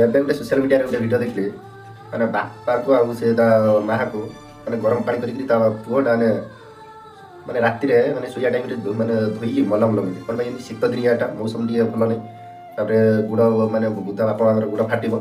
ଏବେ ଗୋଟେ ସୋସିଆଲ ମିଡ଼ିଆରେ ଗୋଟେ ଭିଡ଼ିଓ ଦେଖିଲି ମାନେ ବାପାକୁ ଆଉ ସେ ତା ମାଆକୁ ମାନେ ଗରମ ପାଣି କରିକି ତା ପୁଅଟା ମାନେ ରାତିରେ ମାନେ ଶୋଇବା ଟାଇମ୍ରେ ମାନେ ଧୋଇକି ମଲମ ଲଗାଉଛି କ'ଣ ପାଇଁ ଶୀତ ଦିନିଆଟା ମୌସମ ଟିକେ ଭଲ ନାହିଁ ତାପରେ ଗୁଡ଼ ମାନେ ବୁଧା ବାପା ମାଆଙ୍କର ଗୁଡ଼ ଫାଟିବ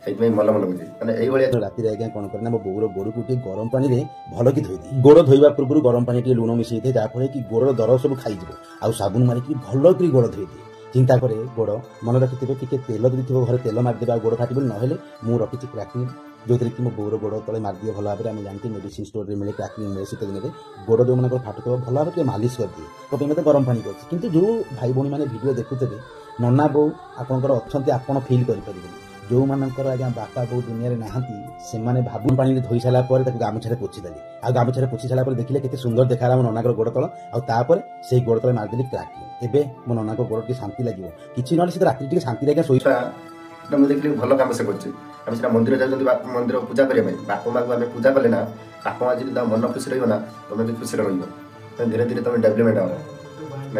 ସେଇଥିପାଇଁ ମଲମ ଲଗାଉଛି ମାନେ ଏଇଭଳିଆ ରାତିରେ ଆଜ୍ଞା କ'ଣ କରେ ନା ମୋ ବୋଉର ଗୋଡ଼କୁ ଟିକେ ଗରମ ପାଣିରେ ଭଲ କି ଧୋଇଦିଏ। ଗୋଡ଼ ଧୋଇବା ପୂର୍ବରୁ ଗରମ ପାଣି ଟିକେ ଲୁଣ ମିଶାଇ ଦିଏ ଯାହାଫଳରେ କି ଗୋଡ଼ର ଦରଜ ସବୁ ଖାଇଯିବ ଆଉ ସାବୁନ ମାରିକି ଭଲ କରି ଗୋଡ଼ ଧୋଇଦିଏ। ଚିନ୍ତା କରେ ଗୋଡ଼ ମନେ ରଖିଥିବେ ଟିକେ ତେଲ ଯଦି ଥିବ ଘରେ ତେଲ ମାରିଦେବେ ଆଉ ଗୋଡ଼ ଫାଟିବନି ନହେଲେ ମୁଁ ରଖିଛି କ୍ରାକିଂ ଯେଉଁଥିରେ କି ମୋ ବୋଉର ଗୋଡ଼ ତଳେ ମାରିଦିଏ ଭଲ ଭାବରେ। ଆମେ ଜାଣିଛେ ମେଡ଼ିସିନ ଷ୍ଟୋରରେ ମିଳେ କ୍ରାକିଂ ମିଳେ ଶୀତ ଦିନରେ ଗୋଡ଼ ଯେଉଁମାନଙ୍କର ଫାଟୁଥିବ ଭଲ ଭାବରେ ଟିକେ ମାଲିସ କରିଦିଏ ପ୍ରଥମେ ମୋତେ ଗରମ ପାଣି କରୁଛି। କିନ୍ତୁ ଯେଉଁ ଭାଇ ଭଉଣୀମାନେ ଭିଡ଼ିଓ ଦେଖୁଥିବେ ନନା ବୋଉ ଆପଣଙ୍କର ଅଛନ୍ତି ଆପଣ ଫିଲ୍ କରିପାରିବେନି। ଯେଉଁମାନଙ୍କର ଆଜ୍ଞା ବାପା ବୋଉ ଦୁନିଆରେ ନାହାନ୍ତି ସେମାନେ ଭାବୁନ ପାଣିରେ ଧୋଇ ସାରିଲା ପରେ ତାକୁ ଗାମୁଛାରେ ପୋଛିଦେଲି ଆଉ ଗାମୁଛାରେ ପୋଛି ସାରିଲା ପରେ ଦେଖିଲେ କେତେ ସୁନ୍ଦର ଦେଖାହେଲା ମୋ ନନାଙ୍କର ଗୋଡ଼ ତଳ ଆଉ ତାପରେ ସେଇ ଗୋଡ଼ ତଳେ ମାରିଦେଲି କ୍ରାକିଂ। ଏବେ ମୋ ନନାଙ୍କ ଗୋଡ଼ ଟିକେ ଶାନ୍ତି ଲାଗିବ କିଛି ନହେଲେ ସେ ରାତିରେ ଟିକେ ଶାନ୍ତିରେ ଆଜ୍ଞା ଶୋଇ ମୁଁ ଦେଖିଲି ଭଲ କାମ ସେ କରୁଛି। ଆମେ ସିନା ମନ୍ଦିର ଯାଉଛନ୍ତି ମନ୍ଦିର ପୂଜା କରିବା ପାଇଁ ବାପା ମାଆକୁ ଆମେ ପୂଜା କଲେ ନା ବାପା ମାଆ ଯଦି ତା ମନ ଖୁସି ରହିବ ନା ତମେ ବି ଖୁସିରେ ରହିବ ଧୀରେ ଧୀରେ ତମେ ଡେଭଲପମେଣ୍ଟ ହେବ ନା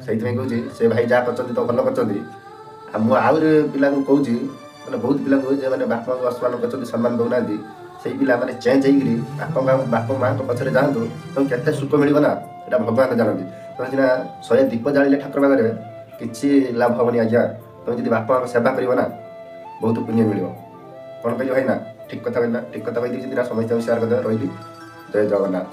ସେଇଥିପାଇଁ କହୁଛି ସେ ଭାଇ ଯାହା କରିଛନ୍ତି ତ ଭଲ କରିଛନ୍ତି। ଆଉ ମୁଁ ଆହୁରି ପିଲାଙ୍କୁ କହୁଛି ମାନେ ବହୁତ ପିଲାଙ୍କୁ ଯେ ମାନେ ବାପା ମାଆଙ୍କୁ ଅସମ୍ମାନ କରୁଛନ୍ତି ସମ୍ମାନ ଦେଉନାହାନ୍ତି ସେଇ ପିଲାମାନେ ଚେଞ୍ଜ ହେଇକିରି ବାପା ମାଆଙ୍କ ପଛରେ ଯାଆନ୍ତୁ ତମକୁ କେତେ ସୁଖ ମିଳିବ ନା ଏଇଟା ଭଗବାନ ଜାଣନ୍ତି। ତମେ ସିନା 100 ଦୀପ ଜାଳିଲେ ଠାକୁର ପାଖରେ କିଛି ଲାଭ ହେବନି ଆଜ୍ଞା। ତମେ ଯଦି ବାପା ମାଆଙ୍କ ସେବା କରିବ ନା ବହୁତ ପୁଣ୍ୟ ମିଳିବ। କ'ଣ କହିଲି ଭାଇ ନା ଠିକ୍ କଥା କହିଲି ନା ଠିକ୍ କଥା କହିଦେଇଛି ନା ସମସ୍ତଙ୍କୁ ସେୟାର କରିଦେବା ରହିଲି ଜୟ ଜଗନ୍ନାଥ।